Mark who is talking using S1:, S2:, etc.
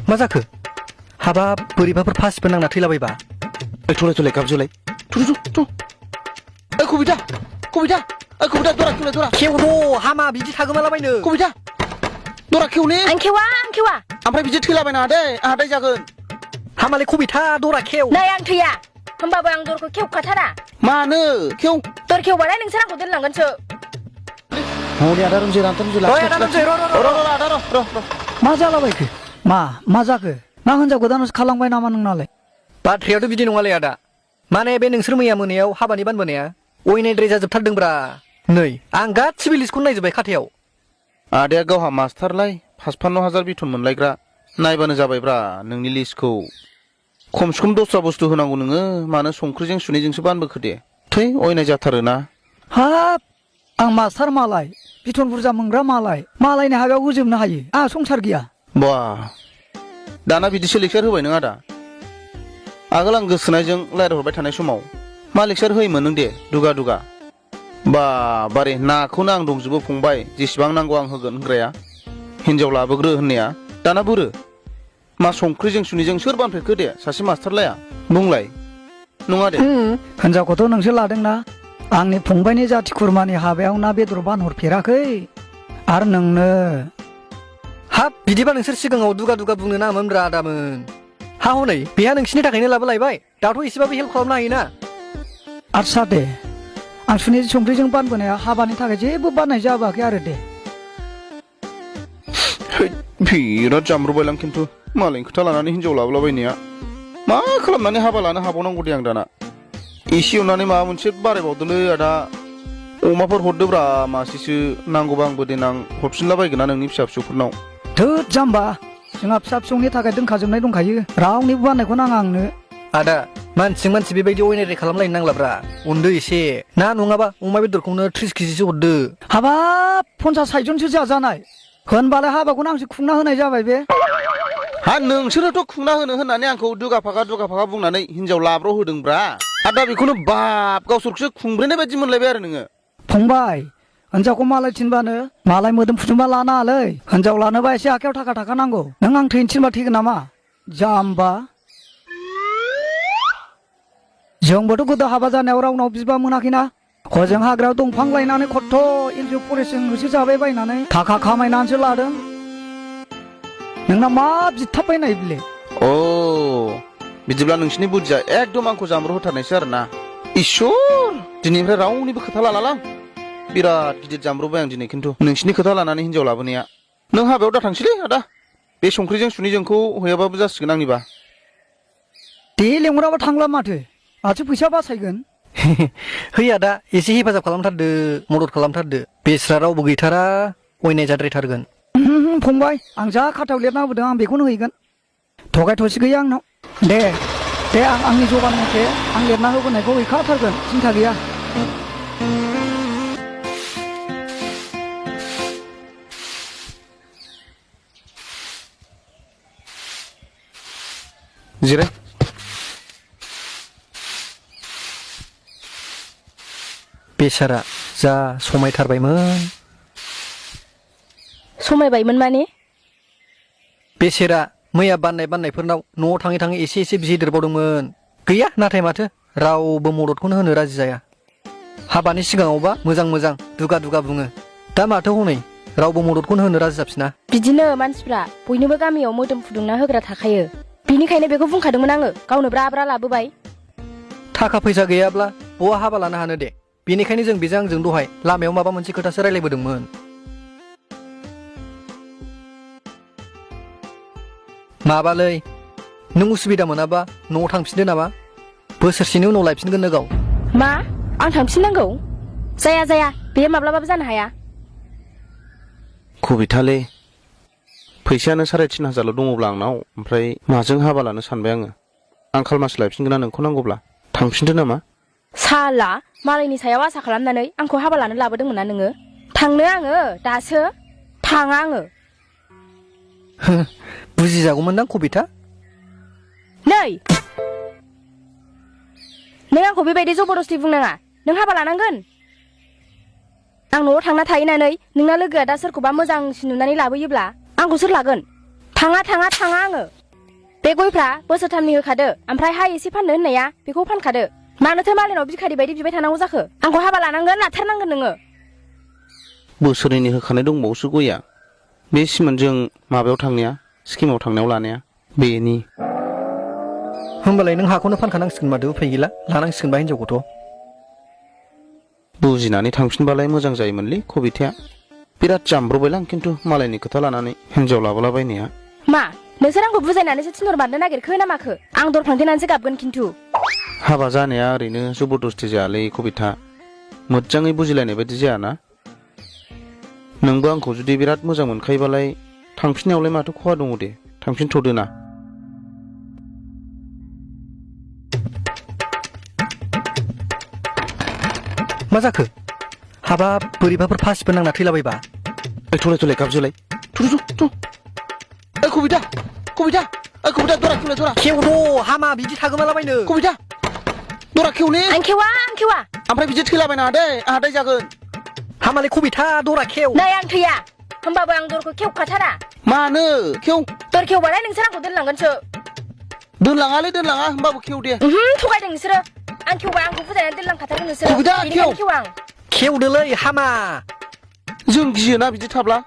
S1: मा जाखो हाबाब बोरैबाफोर फासिफोर नांना थैलाबायबा
S2: थलाय गाबजोलाय थु कबिता दरा
S1: खेवद' हामा बिदि थागोमालाबायनो
S2: कबिता दरा खेवने
S3: आं खेवा
S2: ओमफ्राय बिदि थैलाबायनाङा दे आंहा दाय जागोन
S1: हामालाय कबिता दरा खेव
S3: नै आं थैया होमबाबो आं दरखौ खेवखाथारा
S2: मानो खेव
S3: दर खेवबालाय नोंसोर आंखौ दोनलांगोनसो
S2: हनै आदा रनजि
S4: मा जालाबायखो मा जाखो ना हिनजाव गोदानसो खालांबाय नामा नोंनालाय
S1: बाथ्रायाथ' बिदि नङालै आदा माने बे नोंसोर मैया मोनायाव हाबानि बानबोनाया अयनायद्राय जाजोबथारदोंब्रा नै आं गासिबो लिस्टखौनो नायजोब्बाय खाथायाव
S2: आदाया गावहा मास्टारलाय 55,000 बिथन मोनलायग्रा नायबानो जाबायब्रा नोंनि लिस्टखौ खमसे खम दस्रा बुस्थु होनांगौ नोङो मानो संख्रिजों सुनैजोंसो बानबोखो दे थै अयनाय जाथारोना
S4: हाब आं मास्टार मालाय बिथन बुरजा मोनग्रा मालायनि हाबायाव होजोबनो हायो आंहा संसार गैया
S2: बा दाना बिदिसो लेक्सार होबाय नों आदा आगोल आं गोसोनायजों रायज्लायहरबाय थानाय समाव मा लेक्सार होयोमोन नों दे दुगा बारे नाखौनो आं दंजोबो फंबाय जेसेबां नांगौ आं होगोन होनग्राया हिनजाव लाबोग्रो होननाया दाना बुरो मा संख्रिजों सुनिजों सोर बानफेरखो दे सासे मास्टार लाया बुंलाय नङा दे
S4: हिनजावखौथ' नोंसोर लादोंना आंनि फंबायनि जाथि खुरमानि हाबायाव ना बेदर बानहरफेराखै आरो नोंनो
S1: हाब बिदिबा नोंसोर सिगाङाव दुगा बुंनो नाङामोनब्रा आदामोन हा हनै बेहा नोंसिनि थाखायनो लाबोलायबाय दाथ' एसेबाबो हेल्प खालामनो हायोना
S4: आदसा दे आं सुनि संख्रिजों बानबोनाया हाबानि थाखाय जेबो बाननाय जाबाखै आरो दे
S2: बिराद जाम्रबायलां खिन्थु मालायनि खोथा लानानै हिनजाव लाबोलाबायनाया मा खालामनानै हाबा लानो हाबावनांगौ दे आं दाना एसे अननानै माबा मोनसे बारायबावदोलै आदा अमाफोर हरदोब्रा मासेसो नांगौबा आंबो देनां हरफिनलाबायगोन ना नोंनि फिसा फिसौफोरनाव
S4: थोद जाम्बा जोंहा फिसा फिसौनि थाखाय दोनखाजोबनाय दंखायो रावनिबो बाननायखौ नाङा आंनो
S1: आदा मानसिजों मानसि बेबायदि अयनाय खालामलायनो नांलाब्रा अनदो एसे ना नङाबा अमा बेदरखौनो 30 केजिसो हरदो
S4: हाबाब 50-60 जनसो जाजानाय होनबालाय हाबाखौनो आंसो खुंना होनाय जाबाय बे
S2: हा नोंसोरोथ' खुंना होनो होननानै आंखौ दुगा फागा बुंनानै हिनजाव लाब्र' होदोंब्रा आरो दा बेखौनो बाप गावसोरखौसो खुंब्रेनाय बायदि मोनलायबाय आरो नोङो
S4: फंबाय हिनजावखौ मालाय थिनबानो मालाय मोदोम फुदुंबा लानाङालै हिनजाव लानोबा एसे आखायाव थाखा नांगौ नों आं थैनो थिनबा थैगोन नामा जाम्बा जोंबोथ' गोदो हाबा जानायाव रावनाव बिबा मोनाखैना हजों हाग्रायाव दंफां लायनानै खथ' एन्जिअ फरेस्टजों होसो जाबाय बायनानै थाखा खामायनानैसो लादों नोंना मा बिथाबबायनाय बिले
S2: अ बिदिब्ला नोंसिनि बुद्धिया एकदम आंखौ जाम्र होथारनायसो आरोना इसोर दिनैनिफ्राय रावनिबो खोथा लालालां बिराद गिदिर जाम्रबाय आं दिनै खिन्थु नोंसिनि खोथा लानानै हिनजाव लाबोनाया नों हाबायाव दा थांसैलै आदा बे संख्रिजों सुनिजोंखौ हैयाबाबो जासिगोन आंनिबा
S4: दे लेंहराबा थांला माथो फैसा बासायगोन
S1: हैया दा एसे हेफाजाब खालामथारदो मदद खालामथारदो बेस्रा रावबो गैथारा अयनाय जाद्रायथारगोन
S4: फंबाय आं जा खाथायाव लिरना होबोदों आं बेखौनो हैगोन थगायथ'सि गैया आंनाव दे आं आंनि जगान मथे आं लिरना होबोनायखौ हैखाथारगोन सिन्था गैया
S2: जिराय
S1: बेसारा जा
S3: समायबायमोन माने
S1: बेसेरा मैया बाननायफोरनाव न'आव थाङै एसे बिहैदेरबावदोंमोन गैया नाथाय माथो रावबो मददखौनो होनो राजि जाया हाबानि सिगाङावबा मोजां दुगा बुङो दा माथो हनै रावबो मददखौनो होनो राजि जाफिना
S3: बिदिनो मानसिफ्रा बयनोबो गामियाव मोदोम फुदुंना होग्रा थाखायो बिनिखायनो बेखौ बुंखादोंमोन आङो गावनो ब्रा लाबोबाय
S1: थाखा फैसा गैयाब्ला बहा हाबा लानो हानो दे बेनिखायनो जों बेजों आंजों दहाय लामायाव माबा मोनसे खोथासो रायलायबोदोंमोन माबालै नों उसुबिदा मोनाबा न'आव थांफिनदो नामा बोसोरसेनि उनाव लायफिनगोननो गाव
S3: मा आं थांफिननांगौ जाया बे माब्लाबाबो जानो हाया
S2: कबितालै फैसायानो 3,500 दङब्ला आंनाव ओमफ्राय माजों हाबा लानो सानबाय आङो आंखाल मासि लायफिनगोन ना नोंखौ नांगौब्ला थांफिनदो नामा
S3: साला मालायनि सायाव आसा खालामनानै आंखौ हाबा लानो लाबोदोंमोन ना नोङो थांनो आङो दासो थाङा आङो
S1: बुजिजागौमोनदां कबिता
S3: नै नों आंखौ बेबायदि जबरदस्ति बुंनाङा नों हाबा लानांगोन आं न'आव थांना थाहैनानै नोंना लोगोआ दा सोरखौबा मोजांसिन नुनानै लाबोयोब्ला आंखौ सोर लागोन थाङा आङो बे गयफ्रा बोसोरथामनि होखादो ओमफ्राय हा एसे फाननो होननाया बेखौ फानखादो मानोथो मालायनाव बिखारि बायदि बिबाय थानांगौ जाखो आंखौ हाबा लानांगोन लाथारनांगोन नोङो
S2: बोसोरनैनि होखानाय दंबावोसो गया बे सिमोन जों माबायाव थांनाया स्किमाव थांनायाव लानाया बेनि
S1: होमबालाय नों हाखौनो फानखानांसिगोन माथो उफाय गैला लानांसिगोनबा हिनजावखौथ'
S2: बुजिनानै थांफिनबालाय मोजां जायोमोनलै कबिथाया बिराद जामब्रबायलां खिन्थु मालायनि खोथा लानानै हिनजाव लाबोलाबायनाया
S3: मा नोंसोर आंखौ बुजायनानैसो थिनहर बारनो नागिरखो ना माखो आं दरफांथेनानैसो गाबगोन खिन्थु
S2: हाबा जानाया ओरैनो जबरदस्ति जायालै कबिथा मोजाङै बुजिलायनाय बायदि जायाना नोंबो आंखौ जुदि बिराद मोजां मोनखायोबालाय थांफिननायावलाय माथो खहा दङ दे थांफिनथ'दो ना
S1: मा जाखो हाबा बोरैबाफोर फासिफोर नांना थैलाबायबा
S2: थलाय गाबजोलाय कबिथा कबिथा कबिथा दरा खेवलाय दरा
S1: खेवद' हामा बिदि थागोमालाबायनो
S2: कबिथा दरा खेवले
S3: आं खेवा
S2: ओमफ्राय बिदि थैलाबायनाङा दे आंहा दाय जागोन
S1: हामालै कबिथा दरा खेव
S3: नै आं थैया होमबाबो आं दरखौ खेवखाथारा
S2: मानो खेव
S3: दर खेवबालाय नोंसोर आंखौ दोनलांगोनसो
S2: दोनलाङा होमबाबो खेव दे
S3: थगायदों नोंसोरो आं खेवबा आंखौ बुजायनानै दोनलांखाथारगोन नोंसोरो
S2: कबिथा,
S3: बेनिखायनो खेव आं
S1: खेवदोलै हामा
S2: जों गियोना बिदि थाब्ला